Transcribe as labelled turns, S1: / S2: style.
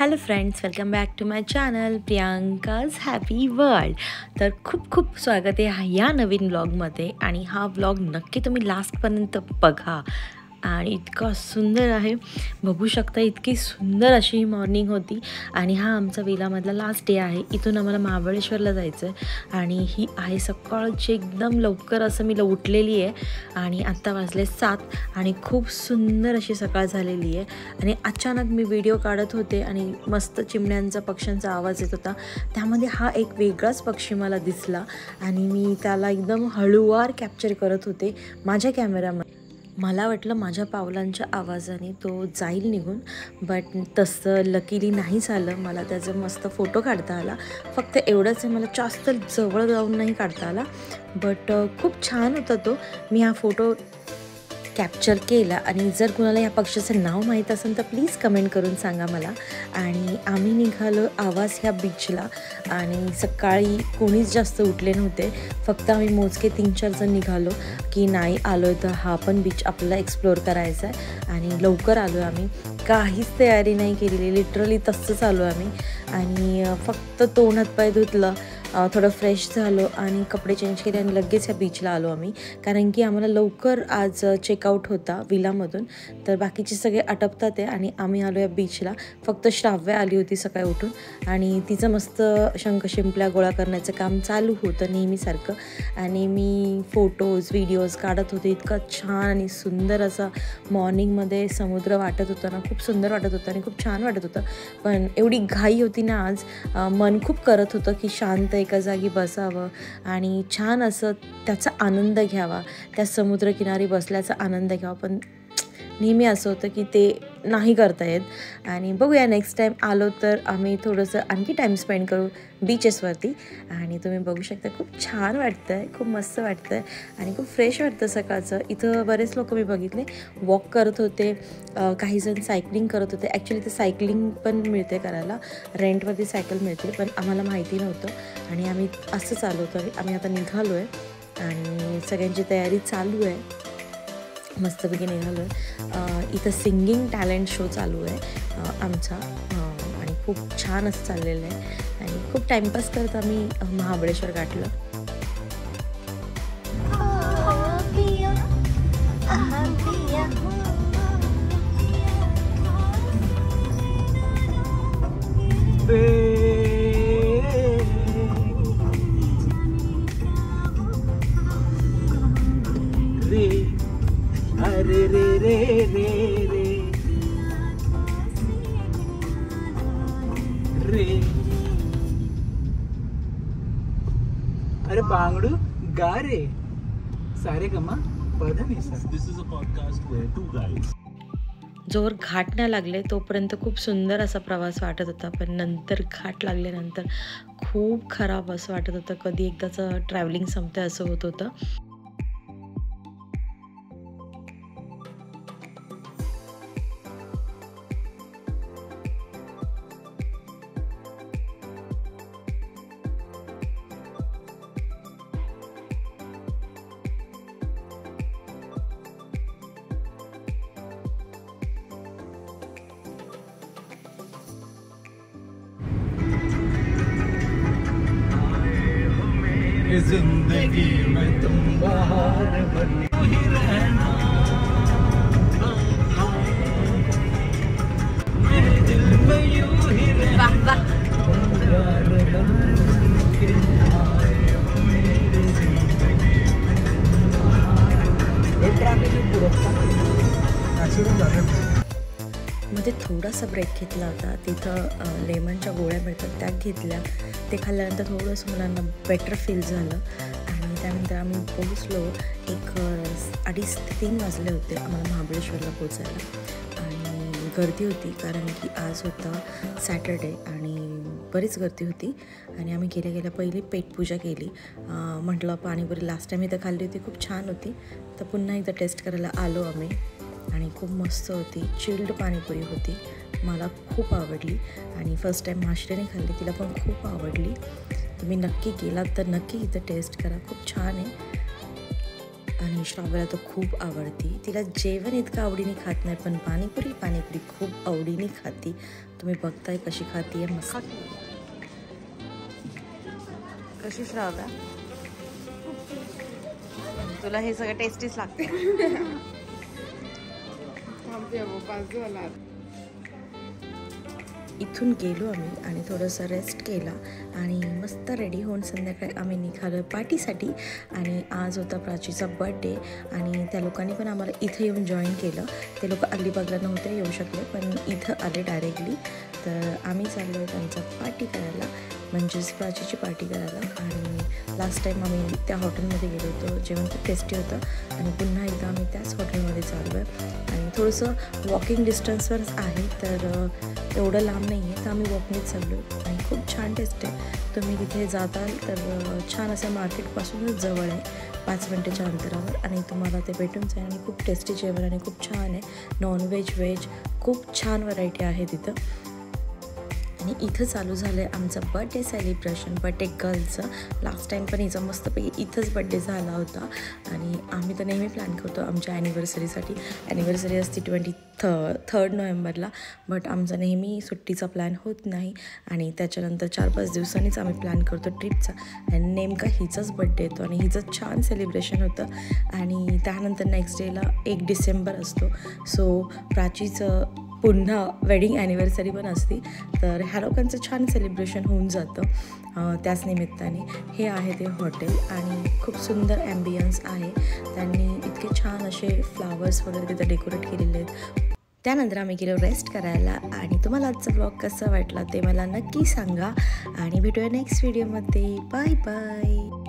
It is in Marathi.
S1: Hello friends, welcome back to my channel Priyanka's happy world. तर खूप खूप स्वागत आहे या नवीन व्लॉगमध्ये. आणि हा व्लॉग नक्की तुम्ही लास्टपर्यंत बघा. आणि इतका सुंदर आहे, बघू शकता. इतकी सुंदर अशी ही मॉर्निंग होती. आणि हा आमचा विलामधला लास्ट डे आहे. इथून आम्हाला महाबळेश्वरला जायचं आहे. आणि ही आहे सकाळची एकदम लवकर असं मी उठलेली आहे. आणि आत्ता वाजले 7 आणि खूप सुंदर अशी सकाळ झालेली आहे. आणि अचानक मी व्हिडिओ काढत होते आणि मस्त चिमण्यांचा पक्ष्यांचा आवाज येत होता. त्यामध्ये हा एक वेगळाच पक्षी मला दिसला आणि मी त्याला एकदम हळूवार कॅप्चर करत होते माझ्या कॅमेरामध्ये. मला वाटलं माझ्या पावलांच्या आवाजाने तो जाईल निघून, बट तसं लकीली नाही झालं. मला त्याचा मस्त फोटो काढता आला. फक्त एवढंच आहे, मला जास्त जवळ जाऊन नाही काढता आला, बट खूप छान होता तो. मी हा फोटो कॅप्चर केला. आणि जर कुणाला या पक्ष्याचं नाव माहीत असेल तर प्लीज कमेंट करून सांगा मला. आणि आम्ही निघालो आवाज ह्या बीचला. आणि सकाळी कोणीच जास्त उठले नव्हते, फक्त आम्ही मोजके 3-4 जण निघालो की नाही आलो तर हा पण बीच आपल्याला एक्सप्लोअर करायचा आहे. आणि लवकर आलो आम्ही, काहीच तयारी नाही केलेली, लिटरली तसंच आलो आम्ही. आणि फक्त तोंड हातपाय धुतलं, थोडं फ्रेश झालो आणि कपडे चेंज केले आणि लगेच ह्या बीचला आलो आम्ही. कारण की आम्हाला लवकर आज चेकआउट होता विलामधून, तर बाकीचे सगळे आटपतात आहे. आणि आम्ही आलो या बीचला. फक्त श्राव्य आली होती सकाळी उठून आणि तिचं मस्त शंख शिंपल्या गोळा करण्याचं काम चालू होतं नेहमीसारखं. आणि मी फोटोज व्हिडिओज काढत होते. इतका छान आणि सुंदर असा मॉर्निंगमध्ये समुद्र वाटत होता ना, खूप सुंदर वाटत होतं आणि खूप छान वाटत होतं. पण एवढी घाई होती ना आज, मन खूप करत होतं की शांत एका जागी बसावं आणि छान असं त्याचा आनंद घ्यावा, त्या समुद्रकिनारी बसल्याचा आनंद घ्यावा. पण नेहमी असं होतं की ते नाही करता येत. आणि बघूया नेक्स्ट टाईम आलो तर आम्ही थोडंसं आणखी टाईम स्पेंड करू बीचेसवरती. आणि तुम्ही बघू शकता खूप छान वाटतं आहे, खूप मस्त वाटतं आहे आणि खूप फ्रेश वाटतं सकाळचं. इथं बरेच लोक मी बघितले वॉक करत होते, काहीजण सायकलिंग करत होते. ॲक्च्युली ते सायकलिंग पण मिळते करायला, रेंटवरती सायकल मिळते, पण आम्हाला माहिती नव्हतं आणि आम्ही असंच आलो होतो. आम्ही आता निघालो आहे आणि सगळ्यांची तयारी चालू आहे, मस्तपैकी निघालो आहे. इथं सिंगिंग टॅलेंट शो चालू आहे आमचा आणि खूप छान असं चाललेलं आहे. आणि खूप टाईमपास करत आम्ही महाबळेश्वर गाठलं.
S2: रे रे रे रे रे रे. अरे बांगडू गा रे सारे गमा पधनिसा.
S3: This is a podcast where two guys.
S1: जोवर घाट नाही लागले तोपर्यंत खूप सुंदर असा प्रवास वाटत होता, पण नंतर घाट लागल्यानंतर खूप खराब असं वाटत होतं. कधी एकदाचं ट्रॅव्हलिंग संपतं असं होत होतं.
S2: जिंदगी में तुम बाहर बनी ही रहना, मेरे दिल में यूं ही रहना.
S1: मध्ये थोडासा ब्रेक घेतला होता. तिथं लेमनच्या गोळ्या मिळतात त्या घेतल्या. ते खाल्ल्यानंतर थोडंसं मुलांना बेटर फील झालं. आणि त्यानंतर आम्ही पोहोचलो. एक 2:30 ते 3 वाजले होते आम्हाला महाबळेश्वरला पोचायला. आणि गर्दी होती कारण की आज होता सॅटरडे आणि बरीच गर्दी होती. आणि आम्ही गेल्या गेल्या पहिली पेटपूजा केली. म्हटलं पाणीपुरी लास्ट टाईम इथं खाल्ली होती, खूप छान होती, तर पुन्हा एकदा टेस्ट करायला आलो आम्ही. आणि खूप मस्त होती, चिल्ड पाणीपुरी होती, मला खूप आवडली. आणि फर्स्ट टाईम माश्रेने खाल्ली, तिला पण खूप आवडली. तुम्ही नक्की गेलात तर नक्की इथं टेस्ट करा, खूप छान आहे. आणि श्राव्याला तर खूप आवडती. तिला जेवण इतकं आवडीने खात नाही, पण पाणीपुरी खूप आवडीने खाती. तुम्ही बघताय कशी खाती आहे मस्त. कशी श्राव्या, तुला हे सगळं टेस्टीच लागते? इथून गेलो आम्ही आणि थोडंसं रेस्ट केला आणि मस्त रेडी होऊन संध्याकाळी आम्ही निघालो पार्टीसाठी. आणि आज होता प्राचीचा बर्थडे आणि त्या लोकांनी पण आम्हाला इथं येऊन जॉईन केलं. ते लोक अलिबागला नव्हते येऊ शकले, पण इथं आले डायरेक्टली. तर आम्ही चाललो त्यांचा पार्टी करायला, म्हणजेच प्राचीची पार्टी करायला. आणि लास्ट टाईम आम्ही त्या हॉटेलमध्ये गेलो होतो, जेवण खूप टेस्टी होतं. आणि पुन्हा एकदा आम्ही त्याच हॉटेलमध्ये चाललो आहे आणि थोडंसं वॉकिंग डिस्टन्सवरच आहे, तर एवढं लांब नाही आहे, तर आम्ही वॉकनेच चाललो आणि खूप छान टेस्ट आहे. तुम्ही तिथे जाताल तर छान असं मार्केटपासूनच जवळ आहे, 5 मिनिटाच्या अंतरावर, आणि तुम्हाला ते भेटून जाईल. आणि खूप टेस्टी जेवण आणि खूप छान आहे, नॉनव्हेज व्हेज खूप छान व्हरायटी आहे तिथं. आणि इथं चालू झालं आहे आमचं बर्थडे सेलिब्रेशन, बर्थडे गर्लचं. लास्ट टाईम पण हिचा मस्तपैकी इथंच बड्डे झाला होता. आणि आम्ही तर नेहमी प्लॅन करतो आमच्या ॲनिव्हर्सरीसाठी. ॲनिव्हर्सरी असते 23 नोव्हेंबरला, बट आमचा नेहमी सुट्टीचा प्लॅन होत नाही. आणि त्याच्यानंतर 4-5 दिवसांनीच आम्ही प्लॅन करतो ट्रिपचा. आणि नेमका हिचाच बड्डे येतो आणि हिचं छान सेलिब्रेशन होतं. आणि त्यानंतर नेक्स्ट डेला 1 डिसेंबर असतो. सो प्राचीचं पुन्हा वेडिंग ॲनिव्हर्सरी पण असते, तर ह्या लोकांचं छान सेलिब्रेशन होऊन जातं त्याच निमित्ताने. हे आहे ते हॉटेल आणि खूप सुंदर ॲम्बियन्स आहे. त्यांनी इतके छान असे फ्लावर्स वगैरे तिथं डेकोरेट केलेले आहेत. त्यानंतर आम्ही गेलो रेस्ट करायला. आणि तुम्हाला आजचा ब्लॉग कसा वाटला ते मला नक्की सांगा आणि भेटूया नेक्स्ट व्हिडिओमध्ये. Bye bye.